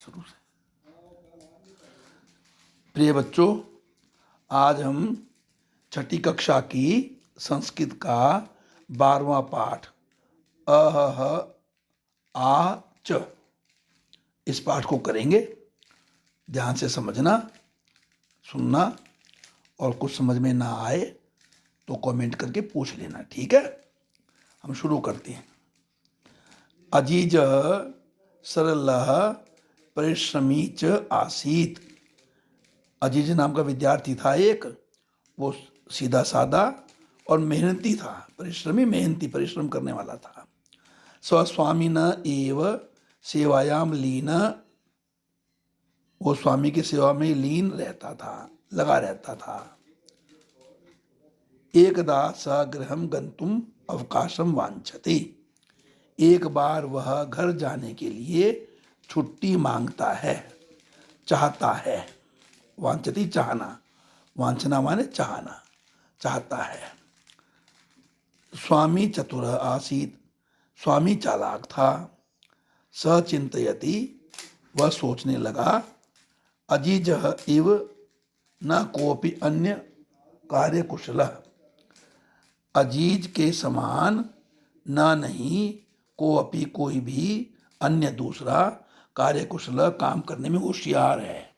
शुरू से। प्रिय बच्चों, आज हम छठी कक्षा की संस्कृत का 12वां पाठ अह आ च इस पाठ को करेंगे। ध्यान से समझना, सुनना, और कुछ समझ में ना आए तो कमेंट करके पूछ लेना, ठीक है। हम शुरू करते हैं। अजीज सरल परिश्रमी च आसीत। अजीज नाम का विद्यार्थी था एक, वो सीधा साधा और मेहनती था, परिश्रमी मेहनती परिश्रम करने वाला था। स्वस्वामी न एव सेवायाम लीन, वो स्वामी की सेवा में लीन रहता था, लगा रहता था। एकदा स गृहं गंतुम अवकाशम वांछति, एक बार वह घर जाने के लिए छुट्टी मांगता है, चाहता है। वांछति चाहना, वांछना माने चाहना, चाहता है। स्वामी चतुर आसीत, स्वामी चालाक था। स चिंतयति, वह सोचने लगा। अजीज इव न कोपि अन्य कार्य कुशल, अजीज के समान न नहीं कोपि कोई भी अन्य दूसरा कार्य कुशल काम करने में होशियार है।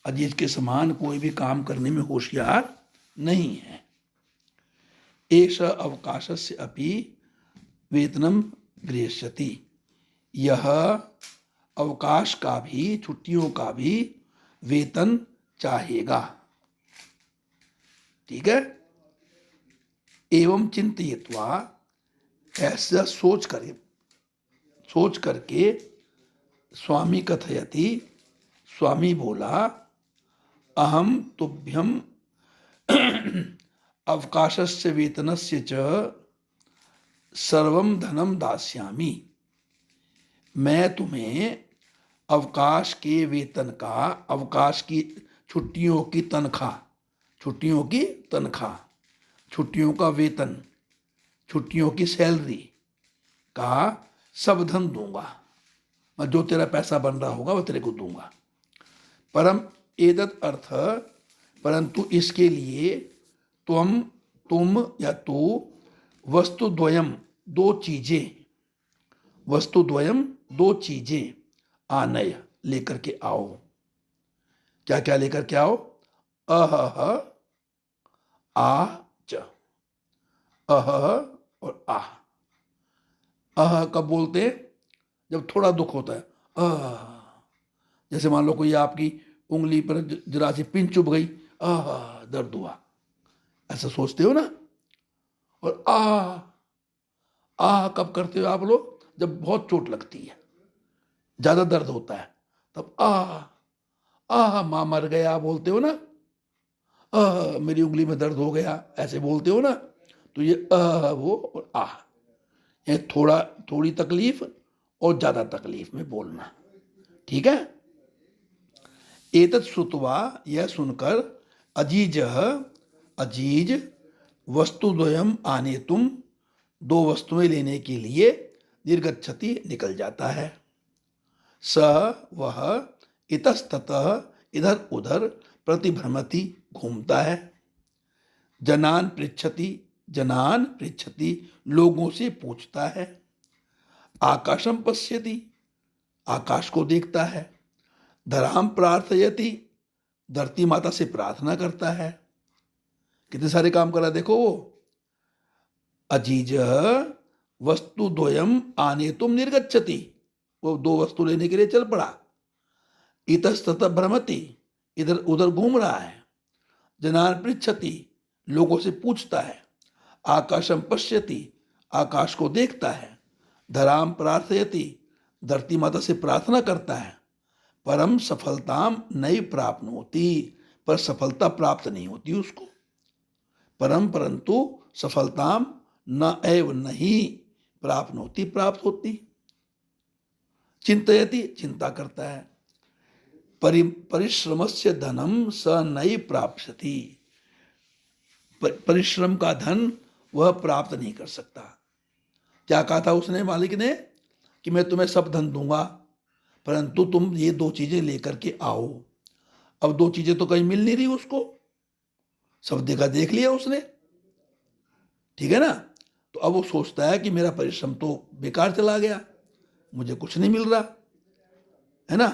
अजीज के समान कोई भी काम करने में होशियार नहीं है। एष अवकाशस्य अपि वेतनम गृह्यति, यह अवकाश का भी, छुट्टियों का भी वेतन चाहेगा, ठीक है। एवं चिंतयित्वा, ऐसा सोच करके स्वामी कथयति, स्वामी बोला। अहम तुभ्यम अवकाशस्य वेतनस्य च सर्वं धनम दास्यामि, मैं तुम्हें अवकाश के वेतन का, अवकाश की छुट्टियों की तनख्वाह, छुट्टियों की तनख्वाह, छुट्टियों का वेतन, छुट्टियों की सैलरी का सब धन दूंगा। मैं जो तेरा पैसा बन रहा होगा वह तेरे को दूंगा। परम एतत् अर्थ, परंतु इसके लिए तुम या तू वस्तुद्वयम, दो चीजें, वस्तुद्वयम दो चीजें, आनय लेकर के आओ। क्या क्या लेकर के आओ? अह आ च, अह और आह। अह कब बोलते हैं? जब थोड़ा दुख होता है। आह, जैसे मान लो कोई आपकी उंगली पर जरा सी पिन चुभ गई, आह दर्द हुआ, ऐसा सोचते हो ना। और आह, आह कब करते हो आप लोग? जब बहुत चोट लगती है, ज्यादा दर्द होता है, तब आह, आह मां मर गया बोलते हो ना। आह मेरी उंगली में दर्द हो गया, ऐसे बोलते हो ना। तो ये आह वो और आह, ये थोड़ी तकलीफ और ज्यादा तकलीफ में बोलना, ठीक है। एतत् श्रुत्वा, यह सुनकर, अजीज वस्तुद्वयम् आनेतुम, दो वस्तुएं लेने के लिए निर्गच्छति निकल जाता है। स वह इतस्ततः इधर उधर प्रतिभ्रमति घूमता है। जनान पृच्छति लोगों से पूछता है। आकाशम पश्यति, आकाश को देखता है। धराम प्रार्थयति, धरती माता से प्रार्थना करता है। कितने सारे काम करा देखो वो। अजीज वस्तुद्वयम् आनेतुम निर्गच्छति, वो दो वस्तु लेने के लिए चल पड़ा। इतस्ततः भ्रमति, इधर उधर घूम रहा है। जनान पृच्छति, लोगों से पूछता है। आकाशम पश्यति, आकाश को देखता है। धराम प्रार्थयति, धरती माता से प्रार्थना करता है। परम सफलताम नहीं प्राप्त होती, पर सफलता प्राप्त नहीं होती उसको। परम परंतु सफलताम न एव नहीं प्राप्त होती, प्राप्त होती। चिंतयति, चिंता करता है। परिश्रमस्य धनम स नहीं प्राप्स्यति, परिश्रम का धन वह प्राप्त नहीं कर सकता। क्या कहा था उसने, मालिक ने, कि मैं तुम्हें सब धन दूंगा, परंतु तुम ये दो चीजें लेकर के आओ। अब दो चीजें तो कहीं मिल नहीं रही उसको, सब जगह देख लिया उसने, ठीक है ना। तो अब वो सोचता है कि मेरा परिश्रम तो बेकार चला गया, मुझे कुछ नहीं मिल रहा है ना,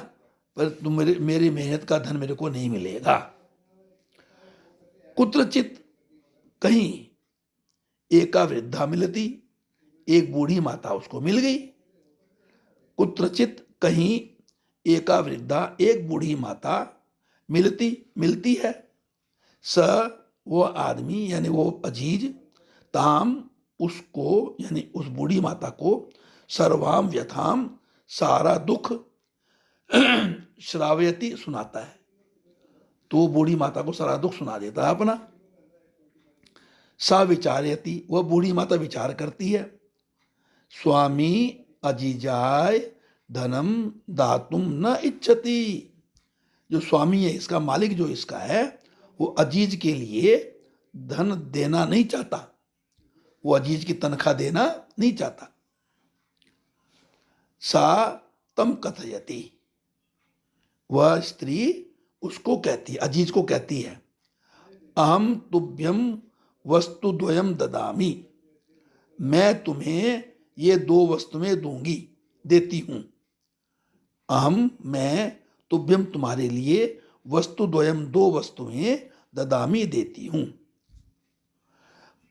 पर तुम मेरी मेहनत का धन मेरे को नहीं मिलेगा। कुत्रचित कहीं एका वृद्धा मिलती, एक बूढ़ी माता उसको मिल गई। कुत्रचित कहीं एका वृद्धा, एक बूढ़ी माता मिलती है। स वो आदमी यानी वो अजीज, ताम उसको यानी उस बूढ़ी माता को, सर्वाम व्यथाम सारा दुख, श्रावयति सुनाता है। तो वो बूढ़ी माता को सारा दुख सुना देता है अपना। सा विचारयति, वह बूढ़ी माता विचार करती है। स्वामी अजीजाय धनम दातुम न इच्छति, जो स्वामी है इसका, मालिक जो इसका है, वो अजीज के लिए धन देना नहीं चाहता, वो अजीज की तनख्वाह देना नहीं चाहता। सा तम कथयति, वह स्त्री उसको कहती है, अजीज को कहती है, अहम तुभ्यम वस्तु द्वयम ददामी, मैं तुम्हें ये दो वस्तुएं दूंगी, देती हूं। अहम मैं, तुभ्यम तुम्हारे लिए, वस्तु द्वयम दो वस्तुएं, ददामी देती हूं।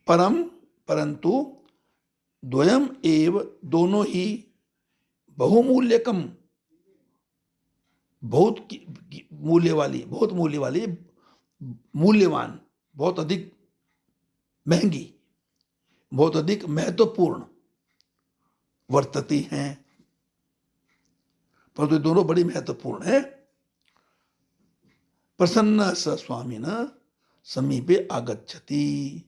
परम परंतु, द्वयम एव दोनों ही, बहुमूल्यकम बहुत मूल्य वाली, बहुत मूल्य वाली, मूल्यवान, बहुत अधिक महंगी, बहुत अधिक महत्वपूर्ण वर्तती हैं, परंतु ये दोनों बड़ी महत्वपूर्ण है। प्रसन्न स स्वामी न समीपे आगच्छति,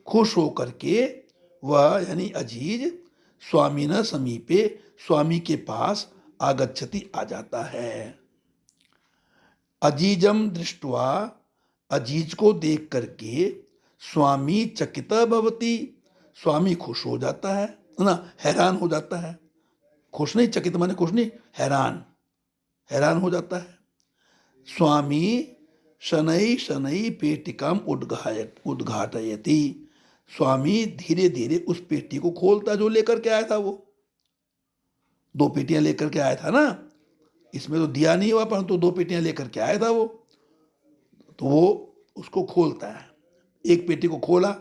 खुश होकर के वह यानी अजीज स्वामी न समीपे, स्वामी के पास, आगच्छति आ जाता है। अजीजम दृष्ट्वा, अजीज को देख करके, स्वामी चकित भवति, स्वामी खुश हो जाता है ना, हैरान हो जाता है। खुश नहीं, चकित माने खुश नहीं, हैरान, हैरान हो जाता है। स्वामी शनै शनै पेटिकाम उद्घाटयति, स्वामी धीरे धीरे उस पेटी को खोलता जो लेकर के आया था। वो दो पेटियां लेकर के आया था ना, इसमें तो दिया नहीं हुआ, परंतु दो पेटियां लेकर के आया था वो, तो वो उसको खोलता है। एक पेटी को खोला,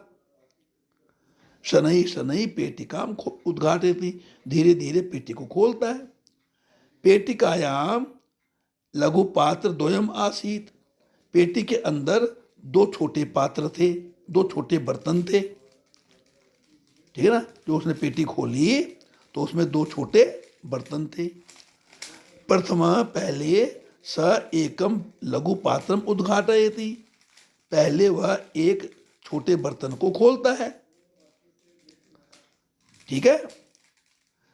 शनै शनै पेटिकाम उद्घाटयति, धीरे धीरे पेटी को खोलता है। पेटिकायाम लघु पात्र द्वयम आसीत, पेटी के अंदर दो छोटे पात्र थे, दो छोटे बर्तन थे, ठीक है ना। जो उसने पेटी खोली तो उसमें दो छोटे बर्तन थे। प्रथमा पहले, स एकम लघु पात्रम उद्घाटयति, पहले वह एक छोटे बर्तन को खोलता है, ठीक है।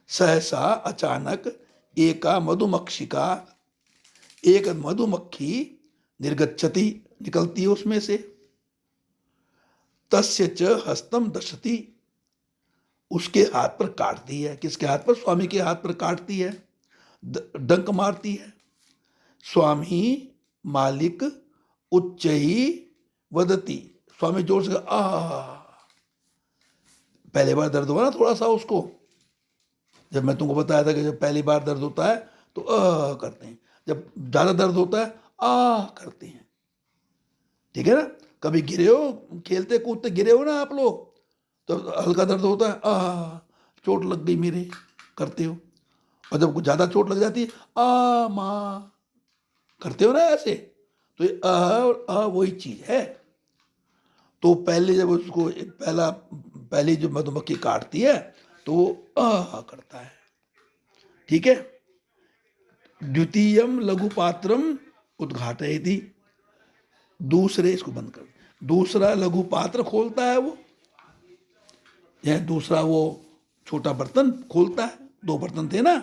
सहसा अचानक, एका मधुमक्षिका, एक मधुमक्खी, निर्गच्छति निकलती है उसमें से। तस्य च हस्तम दशति, उसके हाथ पर काटती है। किसके हाथ पर? स्वामी के हाथ पर काटती है, डंक मारती है। स्वामी मालिक उच्च ही वदती, स्वामी जोर से पहली बार दर्द हुआ ना थोड़ा सा उसको, जब मैं तुमको बताया था कि जब पहली बार दर्द होता है तो करते हैं, जब ज्यादा दर्द होता है करते हैं, ठीक है ना। कभी गिरे हो, खेलते कूदते गिरे हो ना आप लोग, तो हल्का दर्द होता है, चोट लग गई मेरे, करते हो। और जब कुछ ज्यादा चोट लग जाती है, माँ करते हो ना ऐसे, तो ये वही चीज है। तो पहले जब उसको पहली जो मधुमक्खी काटती है तो वो करता है, ठीक है। द्वितीयम लघु पात्रम उद्घाटयति, दूसरे, इसको बंद कर, दूसरा लघु पात्र खोलता है वो, यह दूसरा वो छोटा बर्तन खोलता है। दो बर्तन थे ना,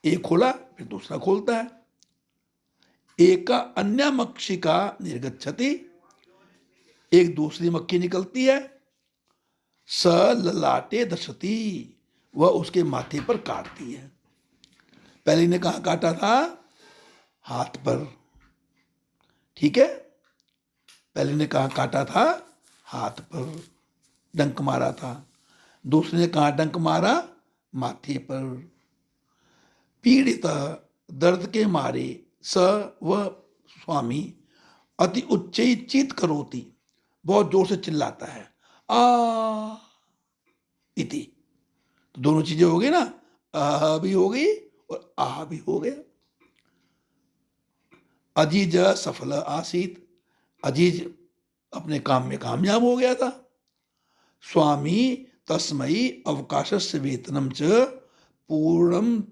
एक खोला फिर दूसरा खोलता है। एका अन्य मक्षिका निर्गच्छति, एक दूसरी मक्खी निकलती है। स ललाटे दशति, वह उसके माथे पर काटती है। पहले ने कहाँ काटा था? हाथ पर। ठीक है, पहले ने कहाँ काटा था? हाथ पर डंक मारा था। दूसरे ने कहाँ डंक मारा? माथे पर। पीड़ित दर्द के मारे स व स्वामी अति उच्चैचित करोति, बहुत जोर से चिल्लाता है। आ इति, तो दोनों चीजें हो गई ना, आ भी हो गई और आ भी हो गया। अजीज सफल आसीत, अजीज अपने काम में कामयाब हो गया था। स्वामी तस्मई अवकाशस्य वेतनम च पूर्णम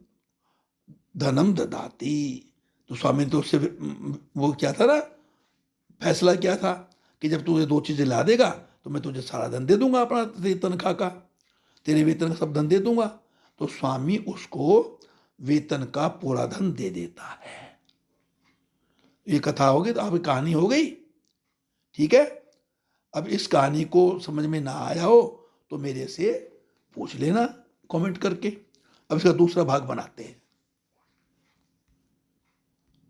धनम ददाति, तो स्वामी ने तो उससे वो क्या था ना, फैसला किया था कि जब तू ये दो चीजें ला देगा तो मैं तुझे सारा धन दे दूंगा, अपना तेरी तनख्वाह का, तेरे वेतन का सब धन दे दूंगा। तो स्वामी उसको वेतन का पूरा धन दे देता है। ये कथा हो गई, तो आपकी कहानी हो गई। ठीक है, अब इस कहानी को समझ में ना आया हो तो मेरे से पूछ लेना कमेंट करके। अब इसका दूसरा भाग बनाते हैं।